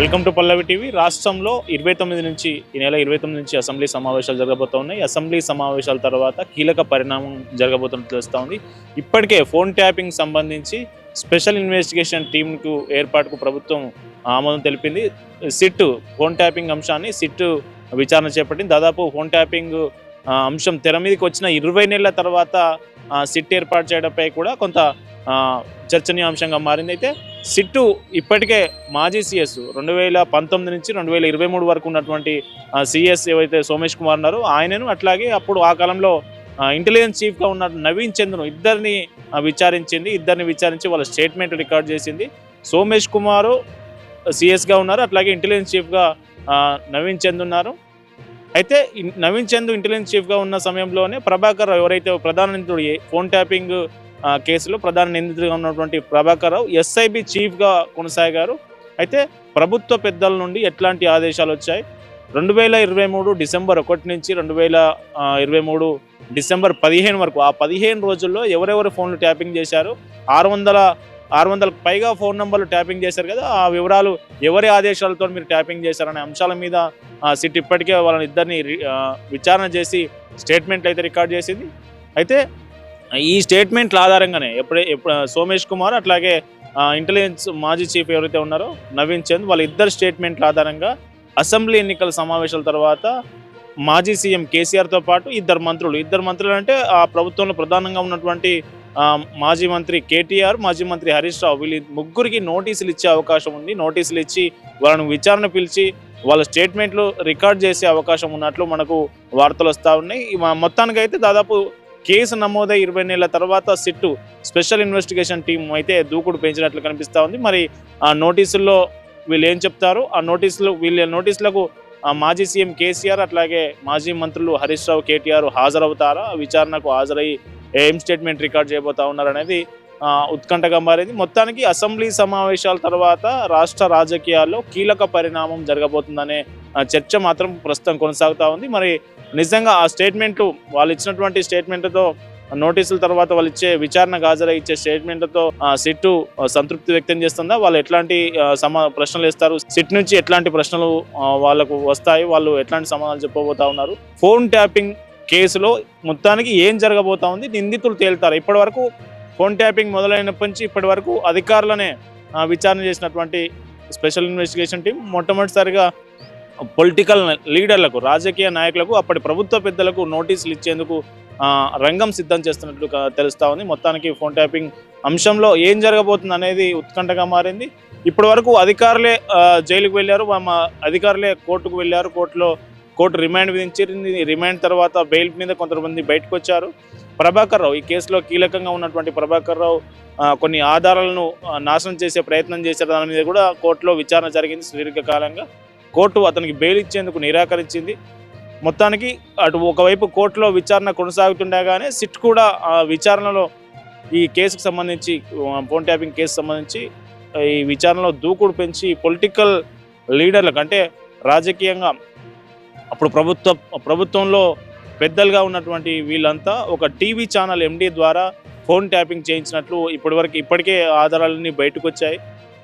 Welcome to Pallavi TV. రాష్ట్రంలో 29 నుంచి ఈ నెల 29 నుంచి అసెంబ్లీ సమావేశాలు జరగబోతున్నాయి. అసెంబ్లీ సమావేశాల తర్వాత కీలక పరిణామం జరగబోతున్నట్లు తెలుస్తూ ఉంది. ఇప్పటికే ఫోన్ ట్యాపింగ్ సంబంధించి స్పెషల్ ఇన్వెస్టిగేషన్ టీంకు ఏర్పాటుకు ప్రభుత్వం ఆమోదం తెలిపింది. సిట్ ఫోన్ ట్యాపింగ్ అంశాన్ని సిట్ విచారణ చేపట్టింది. దాదాపు ఫోన్ ట్యాపింగ్ అంశం తెర మీదకి వచ్చిన 20 నెలల తర్వాత సిట్ ఏర్పాటు చేయడంపై కూడా కొంత చర్చనీయాంశంగా మారింది. అయితే సిట్టు ఇప్పటికే మాజీ సిఎస్ 2019 నుంచి 2023 వరకు ఉన్నటువంటి సిఎస్ ఏవైతే సోమేష్ కుమార్ ఉన్నారో ఆయనను, అట్లాగే అప్పుడు ఆ కాలంలో ఇంటెలిజెన్స్ చీఫ్గా ఉన్న నవీన్ చంద్ను ఇద్దరిని విచారించి వాళ్ళ స్టేట్మెంట్ రికార్డ్ చేసింది. సోమేష్ కుమారు సిఎస్గా ఉన్నారు, అట్లాగే ఇంటెలిజెన్స్ చీఫ్గా నవీన్ చంద్ ఉన్నారు. అయితే నవీన్ చంద్ ఇంటెలిజెన్స్ చీఫ్గా ఉన్న సమయంలోనే ప్రభాకర్ రావు, ఎవరైతే ప్రధాన నిందితుడు ఫోన్ ట్యాపింగ్ కేసులో ప్రధాన నిందితుడిగా ఉన్నటువంటి ప్రభాకర్ రావు ఎస్ఐబి చీఫ్గా కొనసాగారు. అయితే ప్రభుత్వ పెద్దల నుండి ఎట్లాంటి ఆదేశాలు వచ్చాయి? 2023 డిసెంబర్ 1 నుంచి 2023 డిసెంబర్ 15 వరకు, ఆ 15 రోజుల్లో ఎవరెవరు ఫోన్లు ట్యాపింగ్ చేశారు, 600కు పైగా ఫోన్ నెంబర్లు ట్యాపింగ్ చేశారు కదా, ఆ వివరాలు ఎవరి ఆదేశాలతో మీరు ట్యాపింగ్ చేశారనే అంశాల మీద సిట్ ఇప్పటికే వాళ్ళని ఇద్దరిని విచారణ చేసి స్టేట్మెంట్లు అయితే రికార్డ్ చేసింది. అయితే ఈ స్టేట్మెంట్ల ఆధారంగానే ఎప్పుడు సోమేష్ కుమార్, అట్లాగే ఇంటెలిజెన్స్ మాజీ చీఫ్ ఎవరైతే ఉన్నారో నవీన్ చంద్, వాళ్ళ ఇద్దరు స్టేట్మెంట్ల ఆధారంగా అసెంబ్లీ ఎన్నికల సమావేశాల తర్వాత మాజీ సీఎం కేసీఆర్తో పాటు ఇద్దరు మంత్రులు అంటే ఆ ప్రభుత్వంలో ప్రధానంగా ఉన్నటువంటి మాజీ మంత్రి కేటీఆర్, మాజీ మంత్రి హరీష్ రావు, వీళ్ళ ముగ్గురికి నోటీసులు ఇచ్చే అవకాశం ఉంది. నోటీసులు ఇచ్చి వాళ్ళను విచారణ పిలిచి వాళ్ళ స్టేట్మెంట్లు రికార్డ్ చేసే అవకాశం ఉన్నట్లు మనకు వార్తలు వస్తూ ఉన్నాయి. మొత్తానికైతే దాదాపు కేసు నమోదై 20 నెలల తర్వాత సిట్టు స్పెషల్ ఇన్వెస్టిగేషన్ టీం అయితే దూకుడు పెంచినట్లు కనిపిస్తూ ఉంది. మరి ఆ నోటీసుల్లో వీళ్ళు ఏం చెప్తారు, వీళ్ళ నోటీసులకు మాజీ సీఎం కేసీఆర్, అట్లాగే మాజీ మంత్రులు హరీష్ రావు, కేటీఆర్ హాజరవుతారా, విచారణకు హాజరయ్యి ఏం స్టేట్మెంట్ రికార్డ్ చేయబోతా ఉన్నారనేది ఉత్కంఠగా మారింది. మొత్తానికి అసెంబ్లీ సమావేశాల తర్వాత రాష్ట్ర రాజకీయాల్లో కీలక పరిణామం జరగబోతుందనే చర్చ మాత్రం ప్రస్తుతం కొనసాగుతూ ఉంది. మరి నిజంగా ఆ స్టేట్మెంట్లు, వాళ్ళు ఇచ్చినటువంటి స్టేట్మెంట్తో, నోటీసుల తర్వాత వాళ్ళు ఇచ్చే విచారణకు హాజరై ఇచ్చే స్టేట్మెంట్లతో సిట్టు సంతృప్తి వ్యక్తం చేస్తుందా? వాళ్ళు ఎట్లాంటి ప్రశ్నలు ఇస్తారు, సిట్ నుంచి ఎట్లాంటి ప్రశ్నలు వాళ్ళకు వస్తాయి, వాళ్ళు ఎట్లాంటి సమాధానాలు చెప్పబోతా ఉన్నారు? ఫోన్ ట్యాపింగ్ కేసులో మొత్తానికి ఏం జరగబోతా ఉంది, నిందితులు తేల్తారు? ఇప్పటి వరకు ఫోన్ ట్యాపింగ్ మొదలైనప్పటి నుంచి ఇప్పటి వరకు అధికారులనే విచారణ చేసినటువంటి స్పెషల్ ఇన్వెస్టిగేషన్ టీం మొట్టమొదటిసారిగా పొలిటికల్ లీడర్లకు, రాజకీయ నాయకులకు, అప్పటి ప్రభుత్వ పెద్దలకు నోటీసులు ఇచ్చేందుకు రంగం సిద్ధం చేస్తున్నట్లు తెలుస్తూ ఉంది. మొత్తానికి ఫోన్ ట్యాపింగ్ అంశంలో ఏం జరగబోతుంది అనేది ఉత్కంఠగా మారింది. ఇప్పటి వరకు అధికారులే జైలుకు వెళ్ళారు, అధికారులే కోర్టుకు వెళ్ళారు, కోర్టు రిమాండ్ విధించింది. రిమాండ్ తర్వాత బెయిల్ మీద కొంతమంది బయటకు వచ్చారు. ప్రభాకర్ రావు, ఈ కేసులో కీలకంగా ఉన్నటువంటి ప్రభాకర్ రావు కొన్ని ఆధారాలను నాశనం చేసే ప్రయత్నం చేశారు. దాని మీద కూడా కోర్టులో విచారణ జరిగింది సుదీర్ఘకాలంగా. కోర్టు అతనికి బెయిల్ ఇచ్చేందుకు నిరాకరించింది. మొత్తానికి అటు ఒకవైపు కోర్టులో విచారణ కొనసాగుతుండగానే సిట్ కూడా విచారణలో ఈ కేసుకు సంబంధించి, ఫోన్ ట్యాపింగ్ కేసు సంబంధించి ఈ విచారణలో దూకుడు పెంచి పొలిటికల్ లీడర్లకు, అంటే రాజకీయంగా అప్పుడు ప్రభుత్వంలో పెద్దలుగా ఉన్నటువంటి వీళ్ళంతా ఒక టీవీ ఛానల్ ఎండీ ద్వారా ఫోన్ ట్యాపింగ్ చేయించినట్లు ఇప్పటికే ఆధారాలన్నీ బయటకు వచ్చాయి.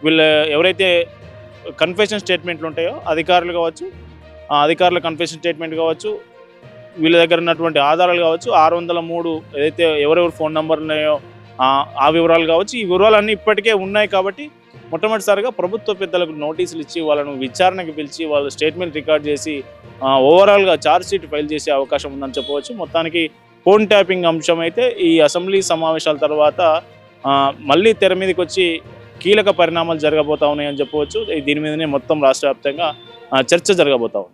వీళ్ళు ఎవరైతే కన్ఫెషన్ స్టేట్మెంట్లు ఉంటాయో, అధికారులు కావచ్చు, అధికారుల కన్ఫెషన్ స్టేట్మెంట్ కావచ్చు, వీళ్ళ దగ్గర ఉన్నటువంటి ఆధారాలు కావచ్చు, 603 ఏదైతే ఎవరెవరు ఫోన్ నెంబర్లు ఉన్నాయో ఆ వివరాలు కావచ్చు, ఈ వివరాలన్నీ ఇప్పటికే ఉన్నాయి. కాబట్టి మొట్టమొదటిసారిగా ప్రభుత్వ పెద్దలకు నోటీసులు ఇచ్చి వాళ్ళను విచారణకు పిలిచి వాళ్ళ స్టేట్మెంట్ రికార్డ్ చేసి ఓవరాల్గా ఛార్జ్ షీట్ ఫైల్ చేసే అవకాశం ఉందని చెప్పవచ్చు. మొత్తానికి ఫోన్ ట్యాపింగ్ అంశం అయితే ఈ అసెంబ్లీ సమావేశాల తర్వాత మళ్ళీ తెర మీదకి వచ్చి కీలక పరిణామాలు జరగబోతా ఉన్నాయని చెప్పవచ్చు. దీని మీదనే మొత్తం రాష్ట్ర వ్యాప్తంగా చర్చ జరగబోతా ఉంది.